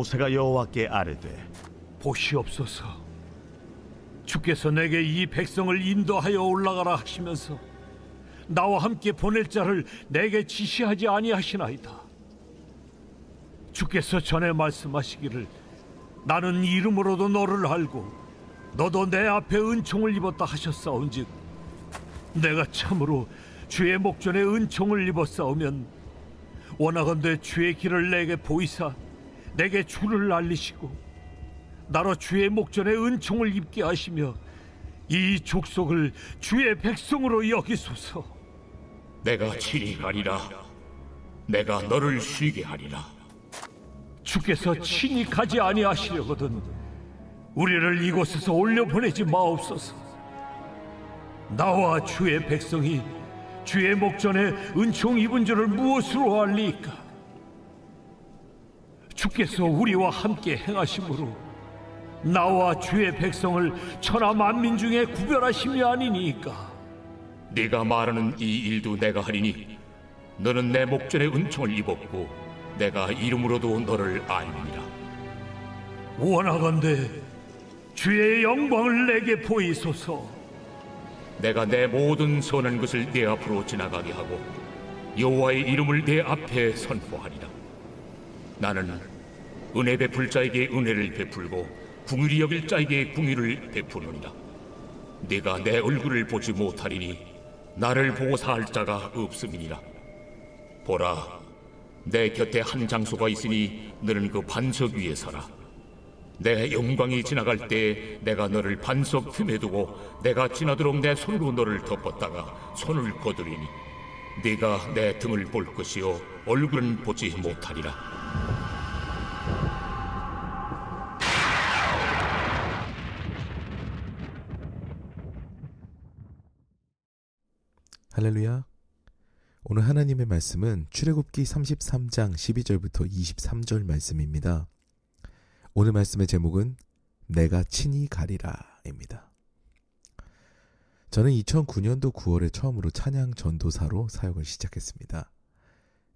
모세가 여호와께 아뢰되 보시옵소서, 주께서 내게 이 백성을 인도하여 올라가라 하시면서 나와 함께 보낼 자를 내게 지시하지 아니하시나이다. 주께서 전에 말씀하시기를 나는 이름으로도 너를 알고 너도 내 앞에 은총을 입었다 하셨사온즉 내가 참으로 주의 목전에 은총을 입었사오면 원하건대 주의 길을 내게 보이사 내게 주를 알리시고 나로 주의 목전에 은총을 입게 하시며 이 족속을 주의 백성으로 여기소서. 내가 친히 가리라. 내가 너를 쉬게 하리라. 주께서 친히 가지 아니하시려거든 우리를 이곳에서 올려보내지 마옵소서. 나와 주의 백성이 주의 목전에 은총 입은 줄을 무엇으로 알리까? 주께서 우리와 함께 행하심으로 나와 주의 백성을 천하 만민 중에 구별하심이 아니니까. 네가 말하는 이 일도 내가 하리니 너는 내 목전에 은총을 입었고 내가 이름으로도 너를 알리니라. 원하건대 주의 영광을 내게 보이소서. 내가 내 모든 선한 것을 네 앞으로 지나가게 하고 여호와의 이름을 네 앞에 선포하리라. 나는 은혜 베풀 자에게 은혜를 베풀고 궁휼히 여길 자에게 궁휼을 베푸느니라. 네가 내 얼굴을 보지 못하리니 나를 보고 살 자가 없음이니라. 보라, 내 곁에 한 장소가 있으니 너는 그 반석 위에 서라. 내 영광이 지나갈 때 내가 너를 반석 틈에 두고 내가 지나도록 내 손으로 너를 덮었다가 손을 거두리니 네가 내 등을 볼 것이요 얼굴은 보지 못하리라. 할렐루야. 오늘 하나님의 말씀은 출애굽기 33장 12절부터 23절 말씀입니다. 오늘 말씀의 제목은 내가 친히 가리라 입니다. 저는 2009년도 9월에 처음으로 찬양 전도사로 사역을 시작했습니다.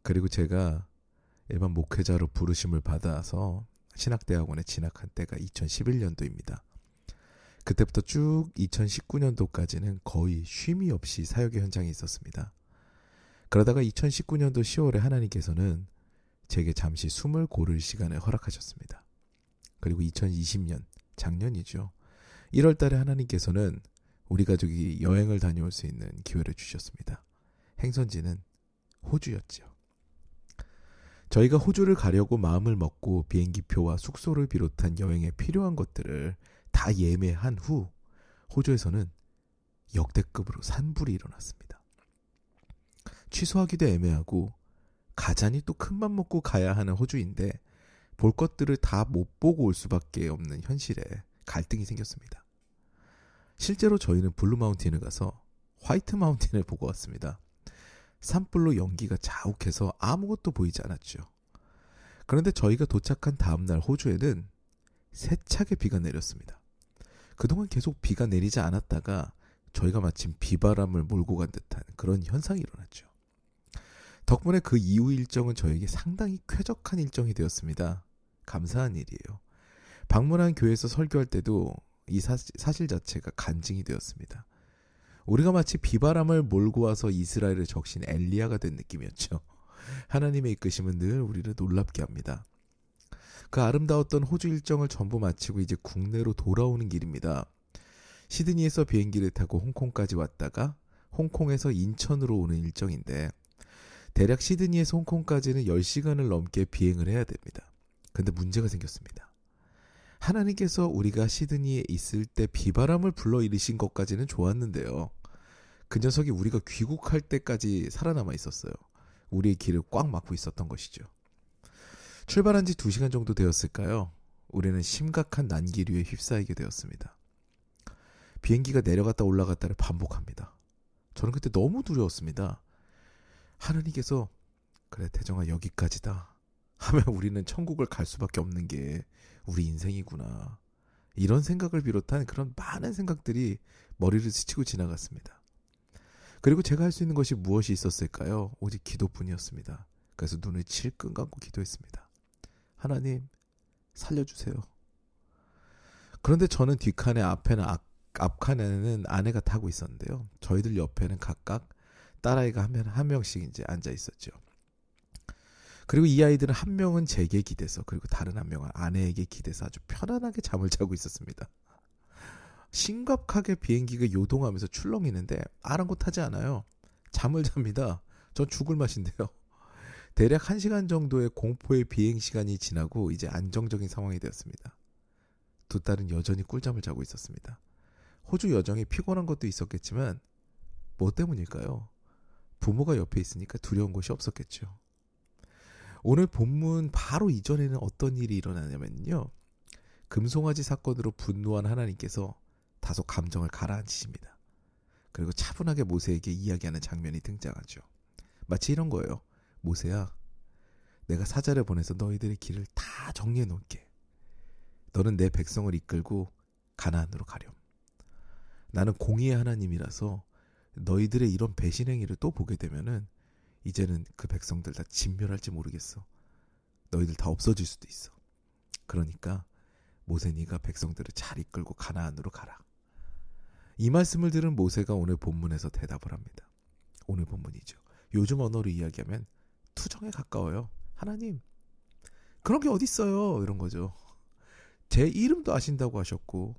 그리고 제가 일반 목회자로 부르심을 받아서 신학대학원에 진학한 때가 2011년도입니다. 그때부터 쭉 2019년도까지는 거의 쉼이 없이 사역의 현장에 있었습니다. 그러다가 2019년도 10월에 하나님께서는 제게 잠시 숨을 고를 시간을 허락하셨습니다. 그리고 2020년, 작년이죠. 1월 달에 하나님께서는 우리 가족이 여행을 다녀올 수 있는 기회를 주셨습니다. 행선지는 호주였죠. 저희가 호주를 가려고 마음을 먹고 비행기표와 숙소를 비롯한 여행에 필요한 것들을 다 예매한 후 호주에서는 역대급으로 산불이 일어났습니다. 취소하기도 애매하고 가자니 또 큰맘 먹고 가야 하는 호주인데 볼 것들을 다 못 보고 올 수밖에 없는 현실에 갈등이 생겼습니다. 실제로 저희는 블루 마운틴을 가서 화이트 마운틴을 보고 왔습니다. 산불로 연기가 자욱해서 아무것도 보이지 않았죠. 그런데 저희가 도착한 다음날 호주에는 세차게 비가 내렸습니다. 그동안 계속 비가 내리지 않았다가 저희가 마침 비바람을 몰고 간 듯한 그런 현상이 일어났죠. 덕분에 그 이후 일정은 저에게 상당히 쾌적한 일정이 되었습니다. 감사한 일이에요. 방문한 교회에서 설교할 때도 이 사실 자체가 간증이 되었습니다. 우리가 마치 비바람을 몰고 와서 이스라엘을 적신 엘리야가 된 느낌이었죠. 하나님의 이끄심은 늘 우리를 놀랍게 합니다. 그 아름다웠던 호주 일정을 전부 마치고 이제 국내로 돌아오는 길입니다. 시드니에서 비행기를 타고 홍콩까지 왔다가 홍콩에서 인천으로 오는 일정인데 대략 시드니에서 홍콩까지는 10시간을 넘게 비행을 해야 됩니다. 근데 문제가 생겼습니다. 하나님께서 우리가 시드니에 있을 때 비바람을 불러일으신 것까지는 좋았는데요. 그 녀석이 우리가 귀국할 때까지 살아남아 있었어요. 우리의 길을 꽉 막고 있었던 것이죠. 출발한 지 2시간 정도 되었을까요? 우리는 심각한 난기류에 휩싸이게 되었습니다. 비행기가 내려갔다 올라갔다를 반복합니다. 저는 그때 너무 두려웠습니다. 하나님께서 그래 대정아 여기까지다 하면 우리는 천국을 갈 수밖에 없는 게 우리 인생이구나. 이런 생각을 비롯한 그런 많은 생각들이 머리를 스치고 지나갔습니다. 그리고 제가 할 수 있는 것이 무엇이 있었을까요? 오직 기도뿐이었습니다. 그래서 눈을 질끈 감고 기도했습니다. 하나님, 살려주세요. 그런데 저는 뒷칸에 앞칸에는 아내가 타고 있었는데요. 저희들 옆에는 각각 딸아이가 한 명씩 이제 앉아 있었죠. 그리고 이 아이들은 한 명은 제게 기대서 그리고 다른 한 명은 아내에게 기대서 아주 편안하게 잠을 자고 있었습니다. 심각하게 비행기가 요동하면서 출렁이는데 아랑곳하지 않아요. 잠을 잡니다. 전 죽을 맛인데요. 대략 1시간 정도의 공포의 비행 시간이 지나고 이제 안정적인 상황이 되었습니다. 두 딸은 여전히 꿀잠을 자고 있었습니다. 호주 여정이 피곤한 것도 있었겠지만 뭐 때문일까요? 부모가 옆에 있으니까 두려운 것이 없었겠죠. 오늘 본문 바로 이전에는 어떤 일이 일어나냐면요. 금송아지 사건으로 분노한 하나님께서 다소 감정을 가라앉히십니다. 그리고 차분하게 모세에게 이야기하는 장면이 등장하죠. 마치 이런 거예요. 모세야, 내가 사자를 보내서 너희들의 길을 다 정리해 놓을게. 너는 내 백성을 이끌고 가나안으로 가렴. 나는 공의의 하나님이라서 너희들의 이런 배신 행위를 또 보게 되면은 이제는 그 백성들 다 진멸할지 모르겠어. 너희들 다 없어질 수도 있어. 그러니까 모세 네가 백성들을 잘 이끌고 가나안으로 가라. 이 말씀을 들은 모세가 오늘 본문에서 대답을 합니다. 오늘 본문이죠. 요즘 언어로 이야기하면 투정에 가까워요. 하나님, 그런 게 어딨어요. 이런 거죠. 제 이름도 아신다고 하셨고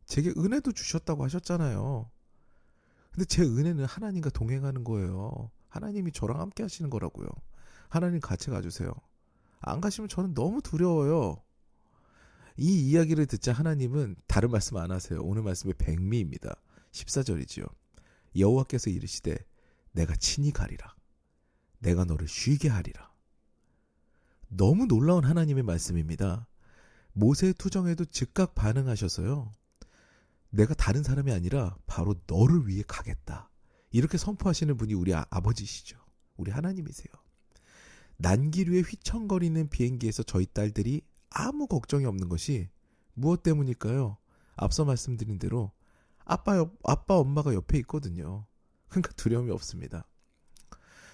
제게 은혜도 주셨다고 하셨잖아요. 근데 제 은혜는 하나님과 동행하는 거예요. 하나님이 저랑 함께 하시는 거라고요. 하나님 같이 가주세요. 안 가시면 저는 너무 두려워요. 이 이야기를 듣자 하나님은 다른 말씀 안 하세요. 오늘 말씀의 백미입니다. 14절이지요. 여호와께서 이르시되 내가 친히 가리라. 내가 너를 쉬게 하리라. 너무 놀라운 하나님의 말씀입니다. 모세의 투정에도 즉각 반응하셔서요. 내가 다른 사람이 아니라 바로 너를 위해 가겠다. 이렇게 선포하시는 분이 우리 아버지시죠. 우리 하나님이세요. 난길 위에 휘청거리는 비행기에서 저희 딸들이 아무 걱정이 없는 것이 무엇 때문일까요? 앞서 말씀드린 대로 아빠 엄마가 옆에 있거든요. 그러니까 두려움이 없습니다.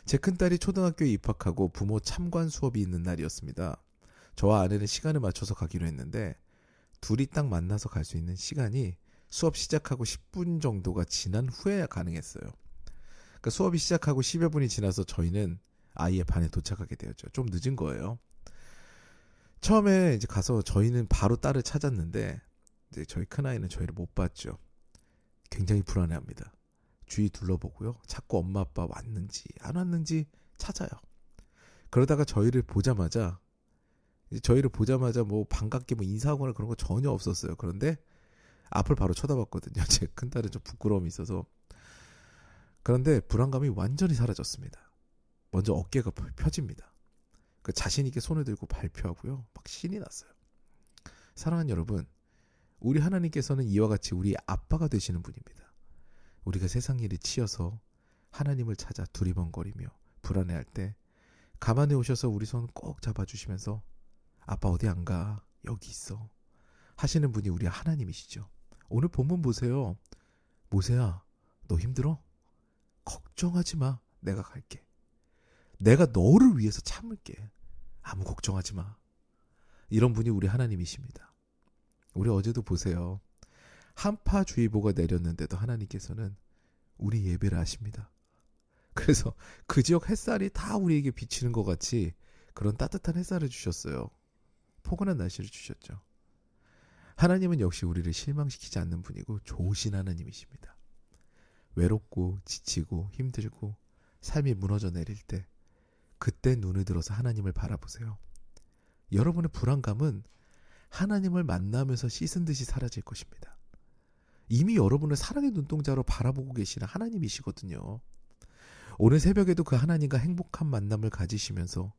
제 큰딸이 초등학교에 입학하고 부모 참관 수업이 있는 날이었습니다. 저와 아내는 시간을 맞춰서 가기로 했는데 둘이 딱 만나서 갈 수 있는 시간이 수업 시작하고 10분 정도가 지난 후에야 가능했어요. 그러니까 수업이 시작하고 10여 분이 지나서 저희는 아이의 반에 도착하게 되었죠. 좀 늦은 거예요. 처음에 이제 가서 저희는 바로 딸을 찾았는데 이제 저희 큰아이는 저희를 못 봤죠. 굉장히 불안해합니다. 주위 둘러보고요. 자꾸 엄마 아빠 왔는지 안 왔는지 찾아요. 그러다가 저희를 보자마자 뭐 반갑게 뭐 인사하거나 그런 거 전혀 없었어요. 그런데 앞을 바로 쳐다봤거든요. 제 큰딸은 좀 부끄러움이 있어서. 그런데 불안감이 완전히 사라졌습니다. 먼저 어깨가 펴집니다. 그 자신 있게 손을 들고 발표하고요. 막 신이 났어요. 사랑하는 여러분, 우리 하나님께서는 이와 같이 우리 아빠가 되시는 분입니다. 우리가 세상 일에 치여서 하나님을 찾아 두리번거리며 불안해할 때 가만히 오셔서 우리 손 꼭 잡아주시면서 아빠 어디 안 가? 여기 있어. 하시는 분이 우리 하나님이시죠. 오늘 본문 보세요. 모세야, 너 힘들어? 걱정하지 마. 내가 갈게. 내가 너를 위해서 참을게. 아무 걱정하지 마. 이런 분이 우리 하나님이십니다. 우리 어제도 보세요. 한파주의보가 내렸는데도 하나님께서는 우리 예배를 하십니다. 그래서 그 지역 햇살이 다 우리에게 비치는 것 같이 그런 따뜻한 햇살을 주셨어요. 포근한 날씨를 주셨죠. 하나님은 역시 우리를 실망시키지 않는 분이고 좋으신 하나님이십니다. 외롭고 지치고 힘들고 삶이 무너져 내릴 때 그때 눈을 들어서 하나님을 바라보세요. 여러분의 불안감은 하나님을 만나면서 씻은 듯이 사라질 것입니다. 이미 여러분을 사랑의 눈동자로 바라보고 계시는 하나님이시거든요. 오늘 새벽에도 그 하나님과 행복한 만남을 가지시면서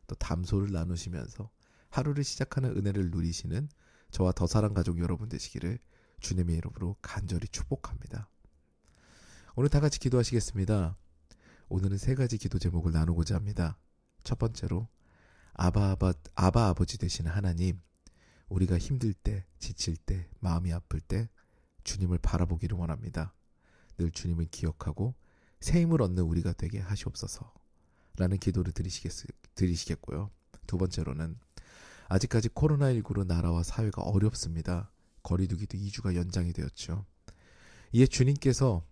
또 담소를 나누시면서 하루를 시작하는 은혜를 누리시는 저와 더사랑 가족 여러분 되시기를 주님의 이름으로 간절히 축복합니다. 오늘 다 같이 기도하시겠습니다. 오늘은 3가지 기도 제목을 나누고자 합니다. 첫 번째로 아바 아버지 되시는 하나님, 우리가 힘들 때, 지칠 때, 마음이 아플 때 주님을 바라보기를 원합니다. 늘 주님을 기억하고 새 힘을 얻는 우리가 되게 하시옵소서 라는 기도를 드리시겠고요. 두 번째로는 아직까지 코로나19로 나라와 사회가 어렵습니다. 거리두기도 2주가 연장이 되었죠. 이에 주님께서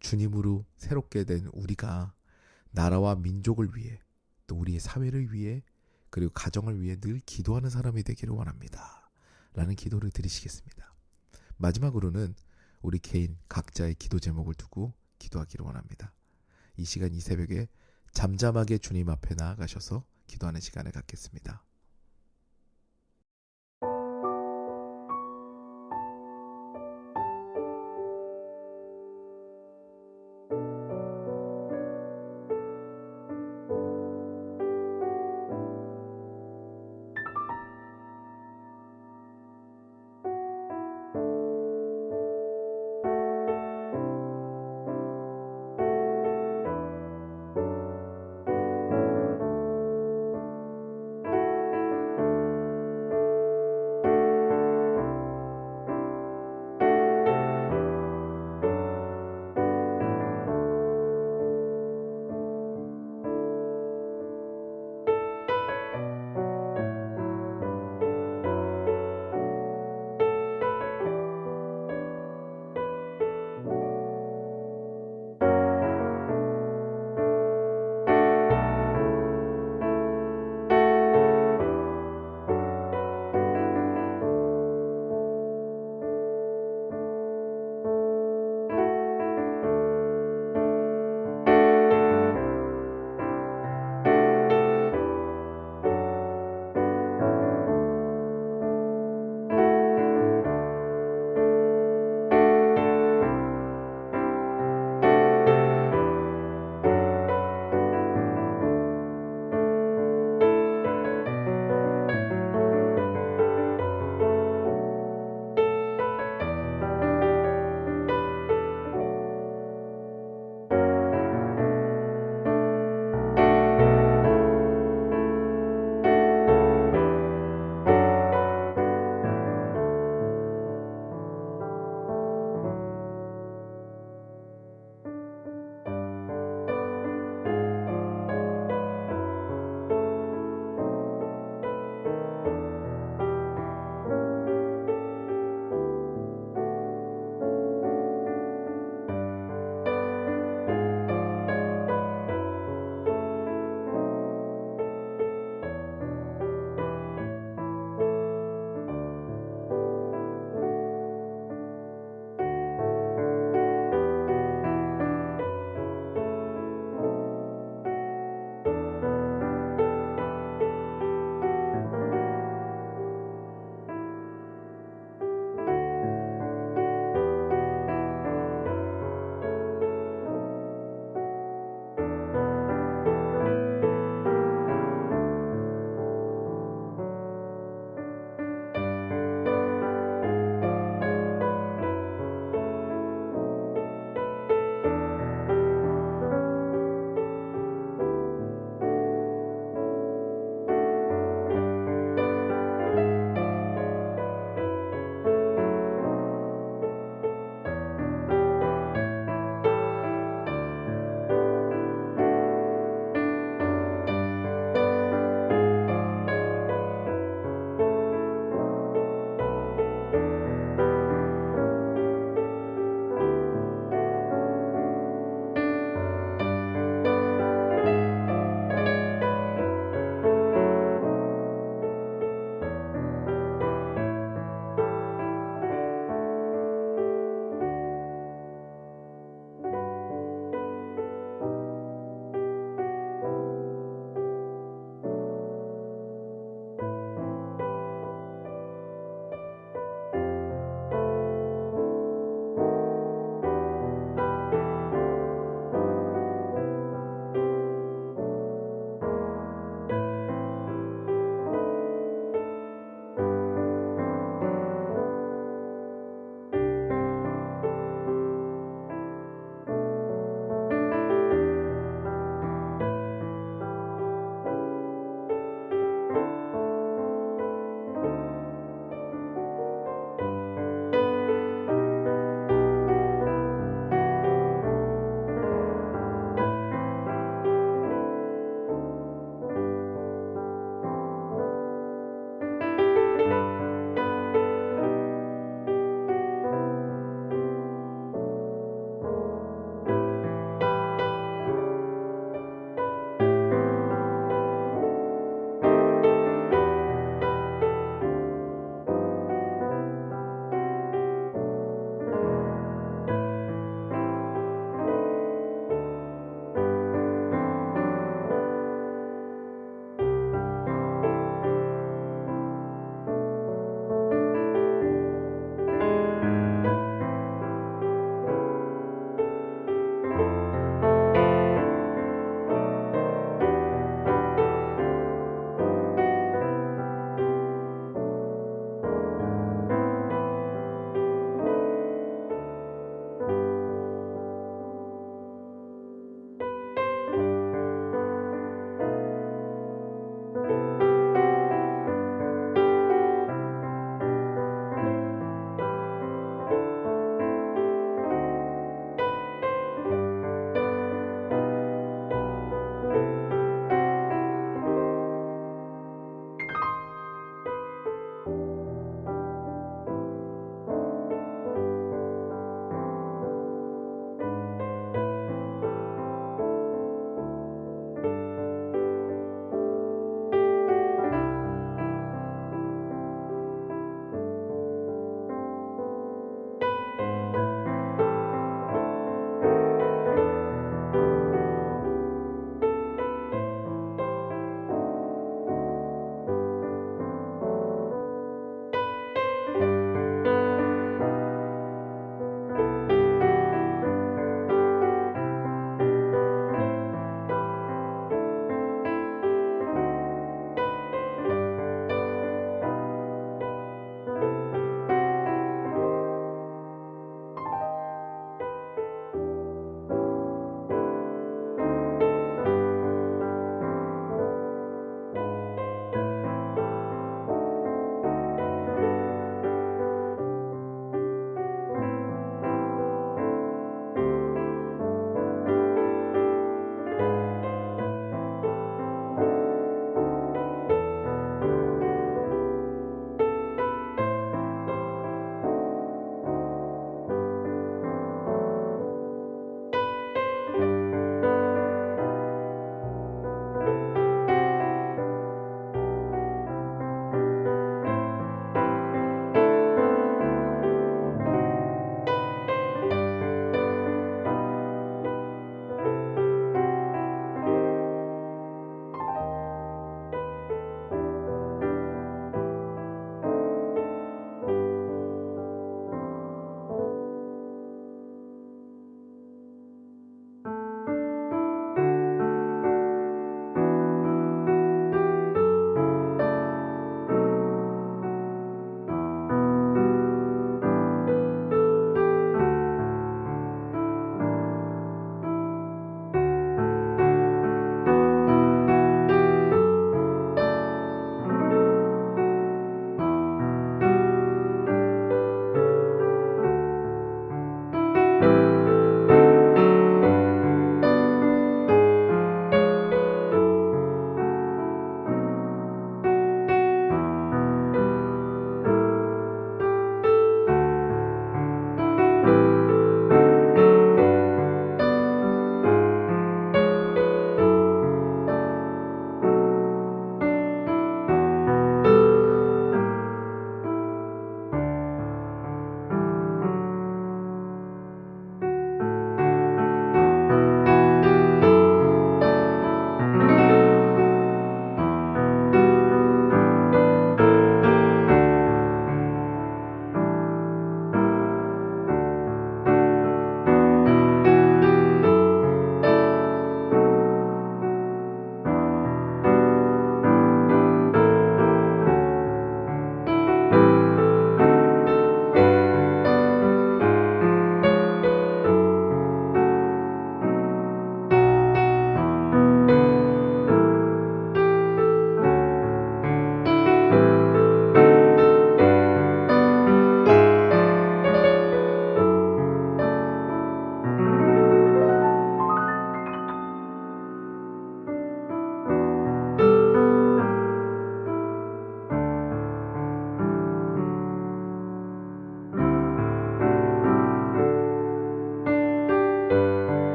주님으로 새롭게 된 우리가 나라와 민족을 위해 또 우리의 사회를 위해 그리고 가정을 위해 늘 기도하는 사람이 되기를 원합니다. 라는 기도를 드리시겠습니다. 마지막으로는 우리 개인 각자의 기도 제목을 두고 기도하기를 원합니다. 이 시간 이 새벽에 잠잠하게 주님 앞에 나아가셔서 기도하는 시간을 갖겠습니다.